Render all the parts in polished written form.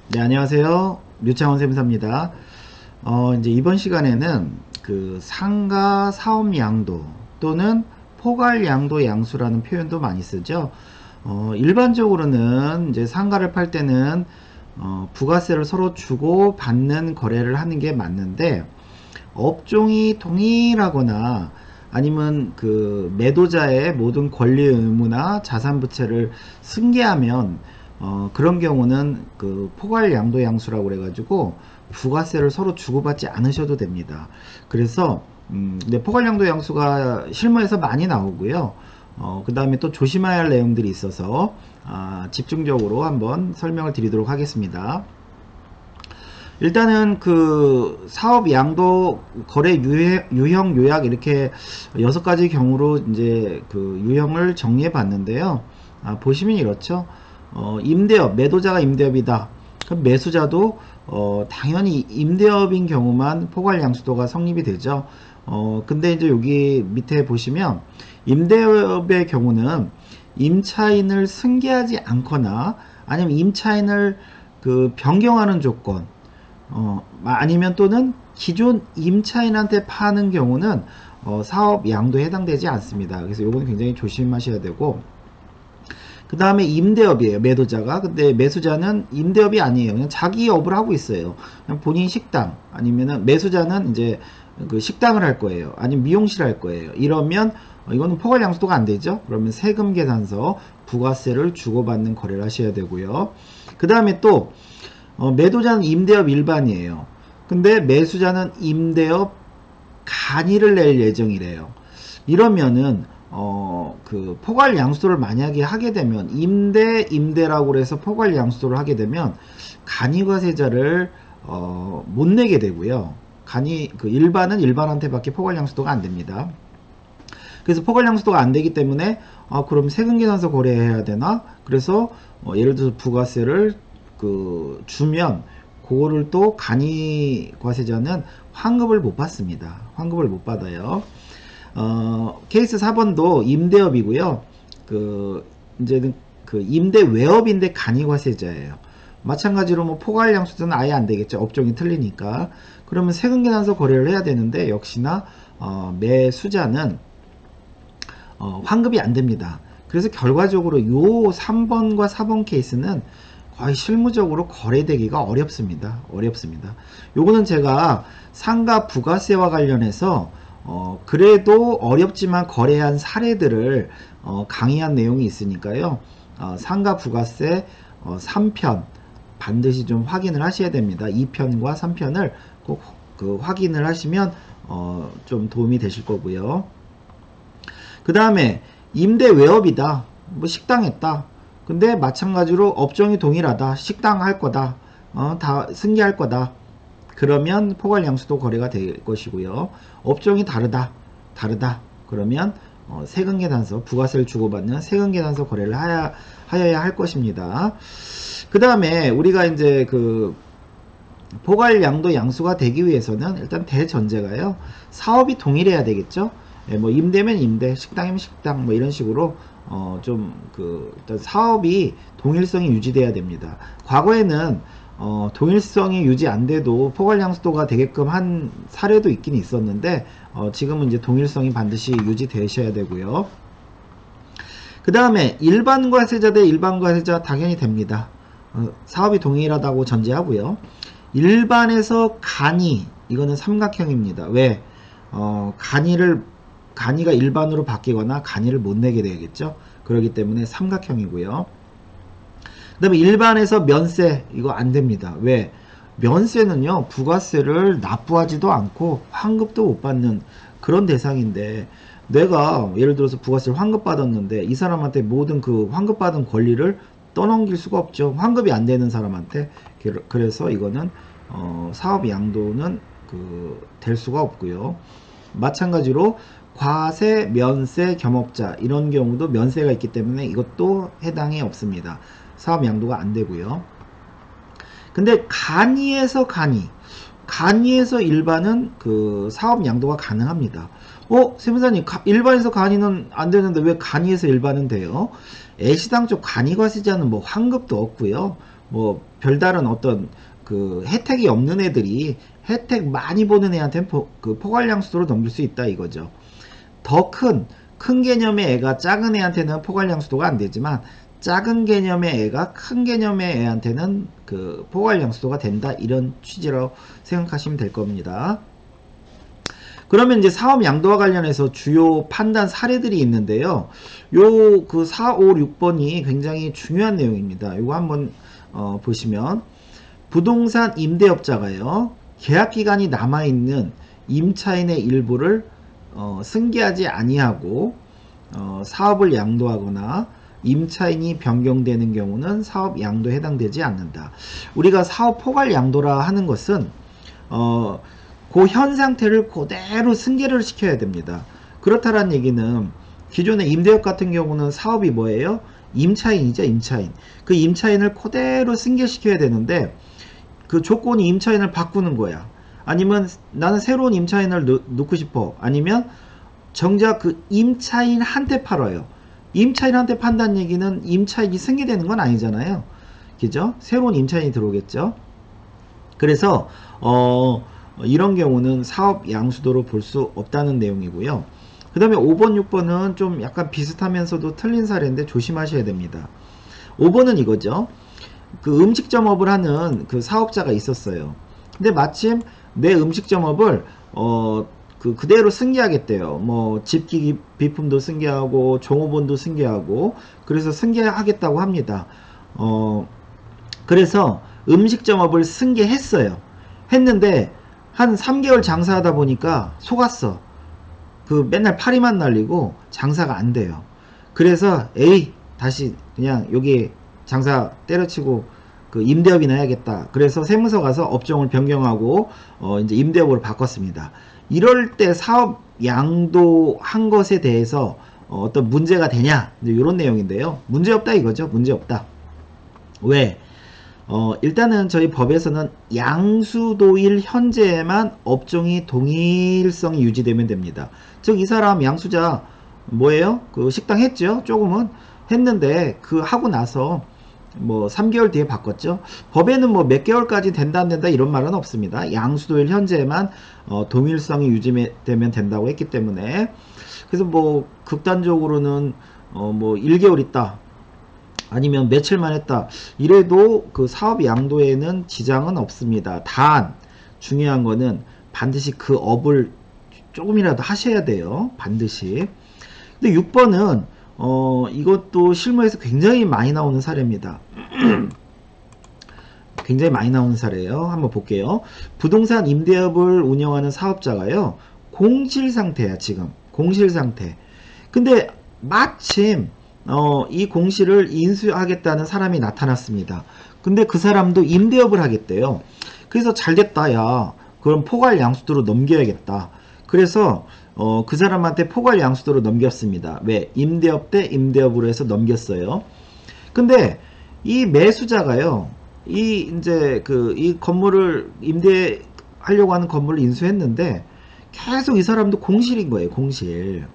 네, 안녕하세요. 류창원 쌤사입니다. 이제 이번 시간에는 그 상가 사업 양도 또는 포괄 양도 양수라는 표현도 많이 쓰죠. 일반적으로는 이제 상가를 팔 때는 부가세를 서로 주고 받는 거래를 하는 게 맞는데, 업종이 동일하거나 아니면 그 매도자의 모든 권리 의무나 자산 부채를 승계하면 그런 경우는 그 포괄 양도 양수라고 그래가지고 부가세를 서로 주고받지 않으셔도 됩니다. 그래서 근데 포괄 양도 양수가 실무에서 많이 나오고요. 그 다음에 또 조심해야 할 내용들이 있어서 집중적으로 한번 설명을 드리도록 하겠습니다. 일단은 그 사업 양도 거래 유형 요약 이렇게 6가지 경우로 이제 그 유형을 정리해 봤는데요. 보시면 이렇죠. 임대업, 매도자가 임대업이다. 그럼 매수자도 당연히 임대업인 경우만 포괄 양수도가 성립이 되죠. 근데 이제 여기 밑에 보시면 임대업의 경우는 임차인을 승계하지 않거나 아니면 임차인을 그 변경하는 조건, 아니면 또는 기존 임차인한테 파는 경우는 사업 양도에 해당되지 않습니다. 그래서 요거는 굉장히 조심하셔야 되고, 그 다음에 임대업이에요. 매도자가. 근데 매수자는 임대업이 아니에요. 그냥 자기 업을 하고 있어요. 그냥 본인 식당, 아니면은 매수자는 이제 그 식당을 할 거예요. 아니면 미용실 할 거예요. 이러면 이거는 포괄 양수도가 안 되죠. 그러면 세금 계산서 부가세를 주고받는 거래를 하셔야 되고요. 그 다음에 또 매도자는 임대업 일반이에요. 근데 매수자는 임대업 간이를 낼 예정이래요. 이러면은 그 포괄 양수도를 만약에 하게 되면 임대라고 해서 포괄 양수도를 하게 되면 간이과세자를 못 내게 되고요. 그 일반은 일반한테밖에 포괄 양수도가 안 됩니다. 그래서 포괄 양수도가 안 되기 때문에 그럼 세금 계산서 거래해야 되나? 그래서 예를 들어서 부가세를 그 주면 그거를 또 간이과세자는 환급을 못 받습니다. 환급을 못 받아요. 케이스 4번도 임대업이고요. 그 이제는 그 임대 외업인데 간이과세자예요. 마찬가지로 뭐 포괄 양수도는 아예 안 되겠죠. 업종이 틀리니까. 그러면 세금 계산서 거래를 해야 되는데 역시나 매수자는 환급이 안 됩니다. 그래서 결과적으로 요 3번과 4번 케이스는 거의 실무적으로 거래되기가 어렵습니다. 어렵습니다. 요거는 제가 상가 부가세와 관련해서 그래도 어렵지만 거래한 사례들을 강의한 내용이 있으니까요. 상가 부가세 3편 반드시 좀 확인을 하셔야 됩니다. 2편과 3편을 꼭 그 확인을 하시면 좀 도움이 되실 거고요. 그 다음에 임대 외업이다. 뭐 식당 했다. 근데 마찬가지로 업종이 동일하다. 식당 할 거다. 다 승계할 거다. 그러면 포괄 양수도 거래가 될 것이고요. 업종이 다르다. 그러면 세금 계산서, 부가세를 주고받는 세금 계산서 거래를 하여야 할 것입니다. 그 다음에 우리가 이제 그 포괄 양도 양수가 되기 위해서는 일단 대전제가요. 사업이 동일해야 되겠죠. 예, 뭐 임대면 임대, 식당이면 식당, 뭐 이런 식으로 좀 그 일단 사업이 동일성이 유지돼야 됩니다. 과거에는 동일성이 유지 안 돼도 포괄 양수도가 되게끔 한 사례도 있긴 있었는데 지금은 이제 동일성이 반드시 유지되셔야 되고요. 그 다음에 일반 과세자 대 일반 과세자 당연히 됩니다. 사업이 동일하다고 전제하고요. 일반에서 간이, 이거는 삼각형입니다. 왜? 간이가 일반으로 바뀌거나 간이를 못 내게 되겠죠. 그렇기 때문에 삼각형이고요. 그 다음에 일반에서 면세, 이거 안 됩니다. 왜? 면세는요, 부가세를 납부하지도 않고 환급도 못 받는 그런 대상인데, 내가 예를 들어서 부가세를 환급받았는데 이 사람한테 모든 그 환급받은 권리를 떠넘길 수가 없죠. 환급이 안 되는 사람한테. 그래서 이거는 사업 양도는 될 수가 없고요. 마찬가지로 과세, 면세, 겸업자 이런 경우도 면세가 있기 때문에 이것도 해당이 없습니다. 사업 양도가 안 되고요. 근데 간이에서 일반은 그 사업 양도가 가능합니다. 세무사님, 일반에서 간이는 안 되는데 왜 간이에서 일반은 돼요? 애시당초 간이과세자는 뭐 환급도 없고요. 뭐 별다른 어떤 그 혜택이 없는 애들이 혜택 많이 보는 애한테는 그 포괄량수도로 넘길 수 있다 이거죠. 더 큰 개념의 애가 작은 애한테는 포괄량수도가 안 되지만 작은 개념의 애가 큰 개념의 애한테는 그 포괄량수도가 된다 이런 취지로 생각하시면 될 겁니다. 그러면 이제 사업 양도와 관련해서 주요 판단 사례들이 있는데요. 요 그 4, 5, 6번이 굉장히 중요한 내용입니다. 요거 한번 보시면 부동산 임대업자가요. 계약기간이 남아있는 임차인의 일부를 승계하지 아니하고 사업을 양도하거나 임차인이 변경되는 경우는 사업 양도에 해당되지 않는다. 우리가 사업 포괄 양도라 하는 것은 그 현 상태를 그대로 승계를 시켜야 됩니다. 그렇다는 얘기는 기존의 임대업 같은 경우는 사업이 뭐예요? 임차인이죠, 임차인. 그 임차인을 그대로 승계시켜야 되는데 그 조건이 임차인을 바꾸는 거야. 아니면 나는 새로운 임차인을 넣고 싶어. 아니면 정작 그 임차인한테 팔아요. 임차인한테 판다는 얘기는 임차인이 승계되는 건 아니잖아요. 그죠? 새로운 임차인이 들어오겠죠. 그래서 이런 경우는 사업 양수도로 볼 수 없다는 내용이고요. 그 다음에 5번, 6번은 좀 약간 비슷하면서도 틀린 사례인데 조심하셔야 됩니다. 5번은 이거죠. 그 음식점업을 하는 그 사업자가 있었어요. 근데 마침 내 음식점업을 그대로 승계하겠대요. 뭐 집기 비품도 승계하고 종업원도 승계하고 그래서 승계하겠다고 합니다. 그래서 음식점업을 승계했어요. 했는데 한 3개월 장사하다 보니까 속았어. 그 맨날 파리만 날리고 장사가 안 돼요. 그래서 에이 다시 그냥 여기 장사 때려치고 그 임대업이나 해야겠다. 그래서 세무서 가서 업종을 변경하고 이제 임대업으로 바꿨습니다. 이럴 때 사업 양도한 것에 대해서 어떤 문제가 되냐 이런 내용인데요. 문제 없다 이거죠. 문제 없다. 왜? 일단은 저희 법에서는 양수도일 현재에만 업종이 동일성이 유지되면 됩니다. 즉 이 사람 양수자 뭐예요? 그 식당 했죠? 조금은 했는데 그 하고 나서 뭐 3개월 뒤에 바꿨죠. 법에는 뭐 몇 개월까지 된다 안 된다 이런 말은 없습니다. 양수도일 현재에만 동일성이 유지되면 된다고 했기 때문에 그래서 뭐 극단적으로는 뭐 1개월 있다 아니면 며칠만 했다 이래도 그 사업 양도에는 지장은 없습니다. 단 중요한 거는 반드시 그 업을 조금이라도 하셔야 돼요. 반드시. 근데 6번은 이것도 실무에서 굉장히 많이 나오는 사례입니다. 굉장히 많이 나오는 사례예요. 한번 볼게요. 부동산 임대업을 운영하는 사업자가요. 공실 상태야 지금. 공실 상태. 근데 마침 이 공실을 인수하겠다는 사람이 나타났습니다. 근데 그 사람도 임대업을 하겠대요. 그래서 잘됐다 야 그럼 포괄 양수도로 넘겨야겠다. 그래서 그 사람한테 포괄 양수도로 넘겼습니다. 왜? 임대업 대 임대업으로 해서 넘겼어요. 근데 이 매수자가요. 이 건물을 임대하려고 하는 건물을 인수했는데 계속 이 사람도 공실인 거예요. 공실.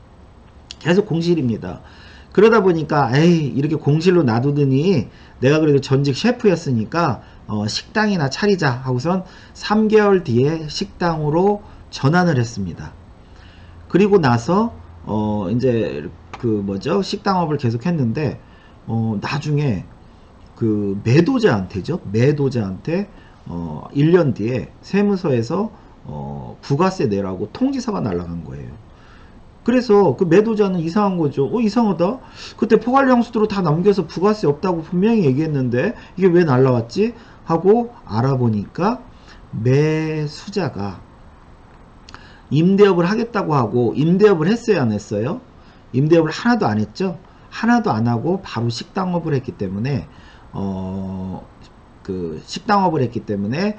계속 공실입니다. 그러다 보니까 에이 이렇게 공실로 놔두더니 내가 그래도 전직 셰프였으니까 식당이나 차리자 하고선 3개월 뒤에 식당으로 전환을 했습니다. 그리고 나서 이제 그 뭐죠 식당업을 계속 했는데 나중에 그 매도자한테죠 매도자한테 1년 뒤에 세무서에서 부가세 내라고 통지서가 날아간 거예요. 그래서 그 매도자는 이상한 거죠. 이상하다. 그때 포괄량수도로 다 넘겨서 부가세 없다고 분명히 얘기했는데 이게 왜 날라왔지? 하고 알아보니까 매수자가 임대업을 하겠다고 하고 임대업을 했어요 안 했어요? 임대업을 하나도 안 했죠. 하나도 안 하고 바로 식당업을 했기 때문에 그 식당업을 했기 때문에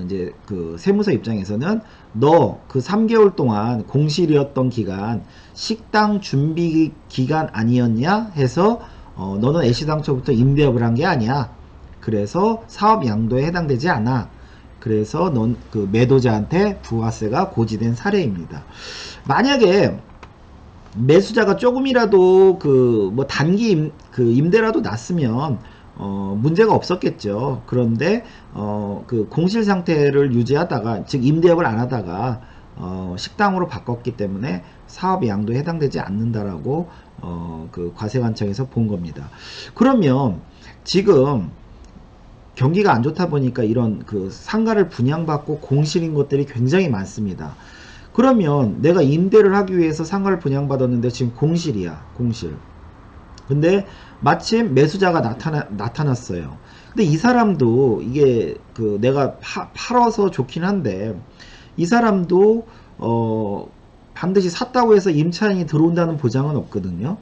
이제 그 세무서 입장에서는 너 그 3개월 동안 공실이었던 기간 식당 준비 기간 아니었냐 해서 너는 애시당초부터 임대업을 한 게 아니야. 그래서 사업 양도에 해당되지 않아. 그래서 넌 그 매도자한테 부가세가 고지된 사례입니다. 만약에 매수자가 조금이라도 그 뭐 단기 임대라도 났으면 문제가 없었겠죠. 그런데 그 공실 상태를 유지하다가, 즉 임대업을 안 하다가 식당으로 바꿨기 때문에 사업 양도에 해당되지 않는다라고 그 과세관청에서 본 겁니다. 그러면 지금 경기가 안 좋다 보니까 이런 그 상가를 분양받고 공실인 것들이 굉장히 많습니다. 그러면 내가 임대를 하기 위해서 상가를 분양받았는데 지금 공실이야, 공실. 근데 마침 매수자가 나타났어요. 근데 이 사람도 이게 그 내가 팔아서 좋긴 한데, 이 사람도 반드시 샀다고 해서 임차인이 들어온다는 보장은 없거든요.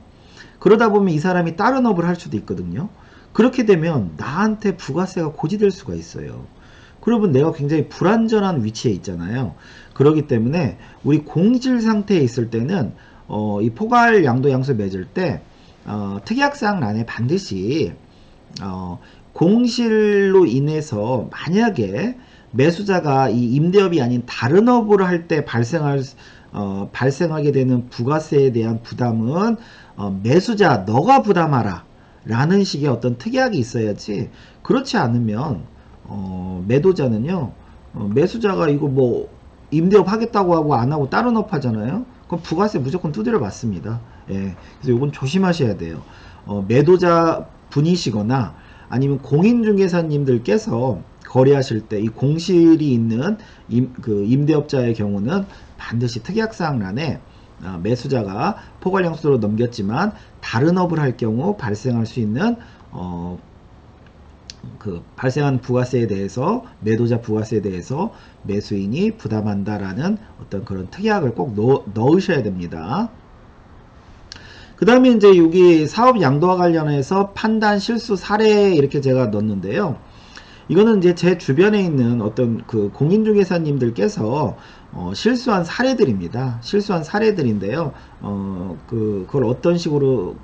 그러다 보면 이 사람이 다른 업을 할 수도 있거든요. 그렇게 되면 나한테 부가세가 고지될 수가 있어요. 그러면 내가 굉장히 불안전한 위치에 있잖아요. 그렇기 때문에 우리 공실 상태에 있을 때는 이 포괄 양도 양수 맺을 때 특약사항란에 반드시 공실로 인해서 만약에 매수자가 이 임대업이 아닌 다른 업을 할 때 발생하게 되는 부가세에 대한 부담은 매수자 너가 부담하라 라는 식의 어떤 특약이 있어야지, 그렇지 않으면 매도자는요, 매수자가 이거 뭐 임대업 하겠다고 하고 안 하고 다른 업 하잖아요. 그럼 부가세 무조건 두드려 맞습니다. 예, 그래서 이건 조심하셔야 돼요. 매도자 분이시거나 아니면 공인중개사님들께서 거래하실 때 이 공실이 있는 임대업자의 경우는 반드시 특약사항란에 매수자가 포괄양수로 넘겼지만 다른 업을 할 경우 발생할 수 있는 그 발생한 부가세에 대해서, 매도자 부가세에 대해서 매수인이 부담한다라는 어떤 그런 특약을 꼭 넣으셔야 됩니다. 그 다음에 이제 여기 사업 양도와 관련해서 판단 실수 사례 이렇게 제가 넣었는데요. 이거는 이제 제 주변에 있는 어떤 그 공인중개사님들께서 실수한 사례들입니다. 실수한 사례들인데요. 그걸 어떤 식으로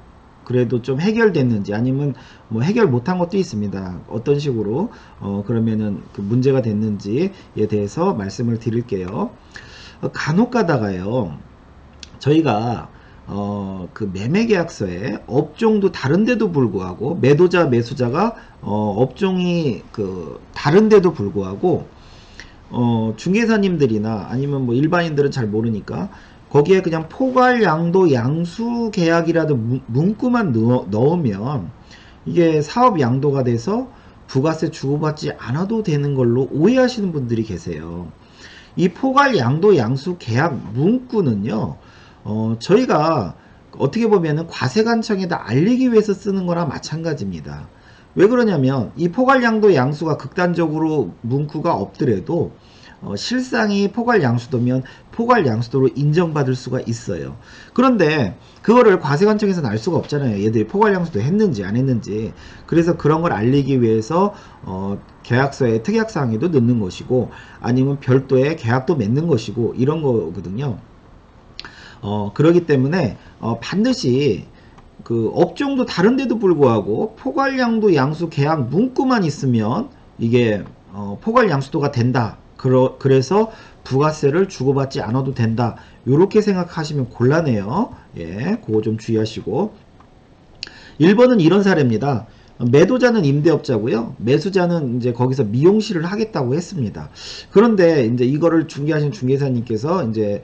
그래도 좀 해결됐는지, 아니면 뭐 해결 못한 것도 있습니다. 어떤 식으로 그러면은 그 문제가 됐는지에 대해서 말씀을 드릴게요. 간혹 가다가요, 저희가 그 매매계약서에 업종도 다른데도 불구하고, 매도자 매수자가 업종이 그 다른데도 불구하고 중개사님들이나 아니면 뭐 일반인들은 잘 모르니까 거기에 그냥 포괄 양도 양수 계약이라도 문구만 넣으면 이게 사업 양도가 돼서 부가세 주고받지 않아도 되는 걸로 오해하시는 분들이 계세요. 이 포괄 양도 양수 계약 문구는요, 저희가 어떻게 보면은 과세관청에다 알리기 위해서 쓰는 거나 마찬가지입니다. 왜 그러냐면 이 포괄 양도 양수가 극단적으로 문구가 없더라도 실상이 포괄 양수도면 포괄 양수도로 인정받을 수가 있어요. 그런데 그거를 과세관청에서는 알 수가 없잖아요. 얘들이 포괄 양수도 했는지 안 했는지. 그래서 그런 걸 알리기 위해서 계약서에 특약사항에도 넣는 것이고, 아니면 별도의 계약도 맺는 것이고, 이런 거거든요. 그렇기 때문에 반드시 그 업종도 다른데도 불구하고 포괄양도 양수 계약 문구만 있으면 이게 포괄양수도가 된다. 그래서 부가세를 주고받지 않아도 된다. 이렇게 생각하시면 곤란해요. 예, 그거 좀 주의하시고. 1번은 이런 사례입니다. 매도자는 임대업자고요. 매수자는 이제 거기서 미용실을 하겠다고 했습니다. 그런데 이제 이거를 중개하신 중개사님께서 이제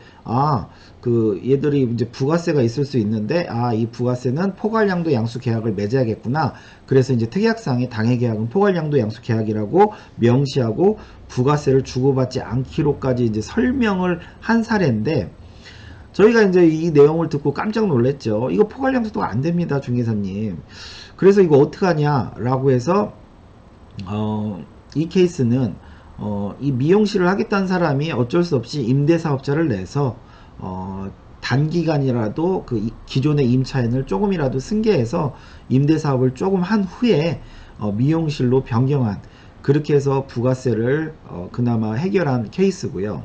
그 얘들이 이제 부가세가 있을 수 있는데, 이 부가세는 포괄양도 양수 계약을 맺어야겠구나. 그래서 이제 특약상의 당해계약은 포괄양도 양수 계약이라고 명시하고 부가세를 주고받지 않기로까지 이제 설명을 한 사례인데, 저희가 이제 이 내용을 듣고 깜짝 놀랐죠. 이거 포괄양수도가 안 됩니다, 중개사님. 그래서 이거 어떡하냐 라고 해서 이 케이스는 이 미용실을 하겠다는 사람이 어쩔 수 없이 임대사업자를 내서 단기간이라도 그 기존의 임차인을 조금이라도 승계해서 임대사업을 조금 한 후에 미용실로 변경한, 그렇게 해서 부가세를 그나마 해결한 케이스고요.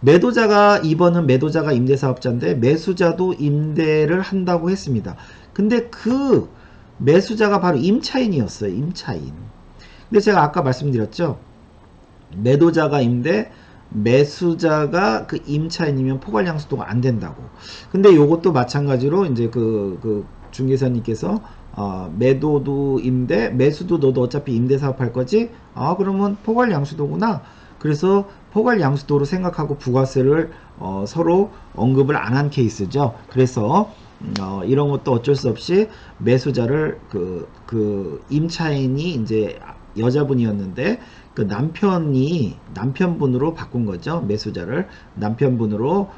매도자가, 2번은 매도자가 임대사업자인데 매수자도 임대를 한다고 했습니다. 근데 그 매수자가 바로 임차인이었어요. 임차인. 근데 제가 아까 말씀드렸죠. 매도자가 임대, 매수자가 그 임차인이면 포괄양수도가 안 된다고. 근데 요것도 마찬가지로 이제 그 중개사님께서 매도도 임대, 매수도 너도 어차피 임대 사업할 거지? 그러면 포괄 양수도구나. 그래서 포괄 양수도로 생각하고 부가세를 서로 언급을 안 한 케이스죠. 그래서 이런 것도 어쩔 수 없이 매수자를 그 임차인이 이제 여자분이었는데 그 남편분으로 바꾼 거죠. 매수자를 남편분으로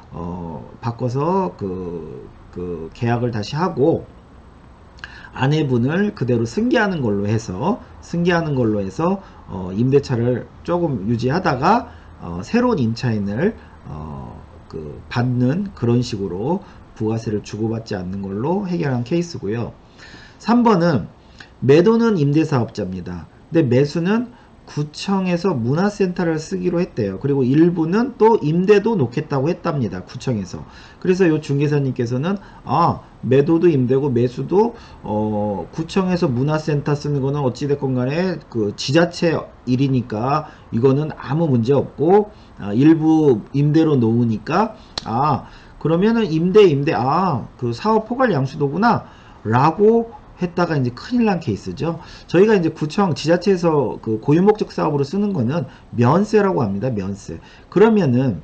바꿔서 그 계약을 다시 하고 아내분을 그대로 승계하는 걸로 해서 임대차를 조금 유지하다가 새로운 임차인을 받는 그런 식으로 부가세를 주고받지 않는 걸로 해결한 케이스고요. 3번은 매도는 임대사업자입니다. 근데 매수는 구청에서 문화센터를 쓰기로 했대요. 그리고 일부는 또 임대도 놓겠다고 했답니다. 구청에서. 그래서 요 중개사님께서는 매도도 임대고 매수도 구청에서 문화센터 쓰는 거는 어찌됐건 간에 그 지자체 일이니까 이거는 아무 문제 없고 일부 임대로 놓으니까 그러면은 임대 그 사업 포괄 양수도구나 라고 했다가 이제 큰일 난 케이스죠. 저희가 이제 구청 지자체에서 그 고유목적 사업으로 쓰는 거는 면세라고 합니다. 면세. 그러면은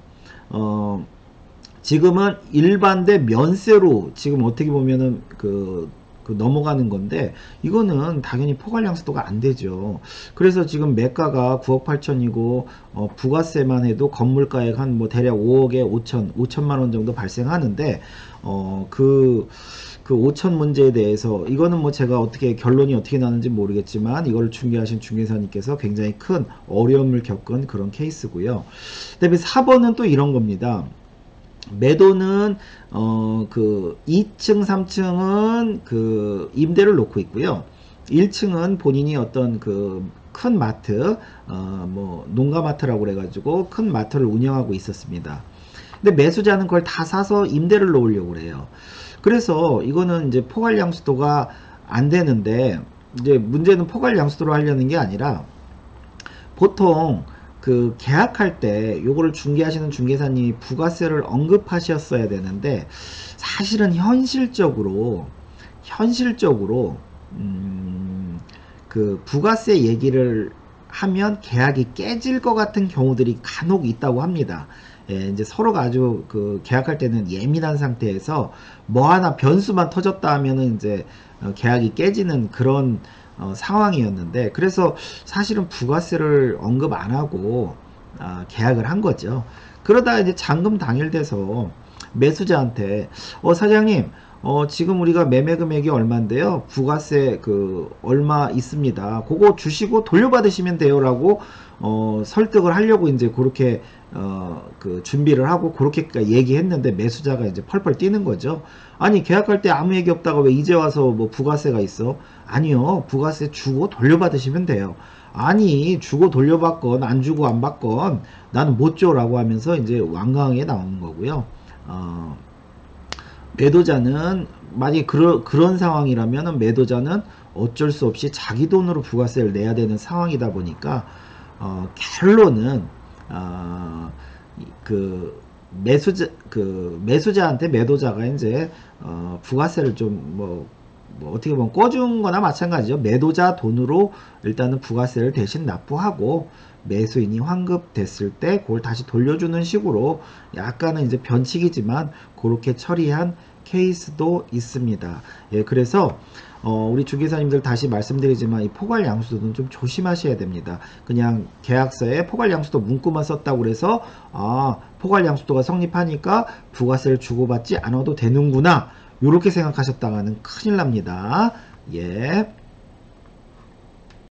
지금은 일반대 면세로 지금 어떻게 보면은 그 넘어가는 건데 이거는 당연히 포괄양수도가 안 되죠. 그래서 지금 매가가 9억 8천이고 부가세만 해도 건물가액 한 뭐 대략 5억에 5천만 원 정도 발생하는데 그 5천 문제에 대해서 이거는 뭐 제가 어떻게 결론이 어떻게 나는지 모르겠지만 이걸 중개하신 중개사님께서 굉장히 큰 어려움을 겪은 그런 케이스고요. 그다음에 4번은 또 이런 겁니다. 매도는 그 2층 3층은 그 임대를 놓고 있고요. 1층은 본인이 어떤 그 큰 마트 뭐 농가마트라고 그래가지고 큰 마트를 운영하고 있었습니다. 근데 매수자는 그걸 다 사서 임대를 놓으려고 그래요. 그래서 이거는 이제 포괄 양수도가 안 되는데 이제 문제는 포괄 양수도로 하려는 게 아니라 보통 그 계약할 때 요거를 중개하시는 중개사님이 부가세를 언급하셨어야 되는데 사실은 현실적으로 그 부가세 얘기를 하면 계약이 깨질 것 같은 경우들이 간혹 있다고 합니다. 예, 이제 서로가 아주 그 계약할 때는 예민한 상태에서 뭐 하나 변수만 터졌다 하면은 이제 계약이 깨지는 그런 상황이었는데 그래서 사실은 부가세를 언급 안 하고 계약을 한 거죠. 그러다 이제 잔금 당일 돼서 매수자한테 사장님 지금 우리가 매매 금액이 얼마인데요. 부가세 그 얼마 있습니다. 그거 주시고 돌려받으시면 돼요라고 설득을 하려고 이제 그렇게 그 준비를 하고 그렇게 얘기했는데 매수자가 이제 펄펄 뛰는 거죠. 아니 계약할 때 아무 얘기 없다가 왜 이제 와서 뭐 부가세가 있어? 아니요, 부가세 주고 돌려받으시면 돼요. 아니 주고 돌려받건 안 주고 안 받건 나는 못 줘라고 하면서 이제 완강하게 나오는 거고요. 매도자는 만약에 그런 상황이라면 매도자는 어쩔 수 없이 자기 돈으로 부가세를 내야 되는 상황이다 보니까 결론은 그 매수자한테 매도자가 이제 부가세를 좀 뭐 어떻게 보면 꿔준 거나 마찬가지죠. 매도자 돈으로 일단은 부가세를 대신 납부하고 매수인이 환급됐을 때 그걸 다시 돌려주는 식으로 약간은 이제 변칙이지만 그렇게 처리한 케이스도 있습니다. 예, 그래서 우리 중개사님들 다시 말씀드리지만 이 포괄 양수도는 좀 조심하셔야 됩니다. 그냥 계약서에 포괄 양수도 문구만 썼다고 해서 포괄 양수도가 성립하니까 부가세를 주고받지 않아도 되는구나 이렇게 생각하셨다가는 큰일 납니다. 예.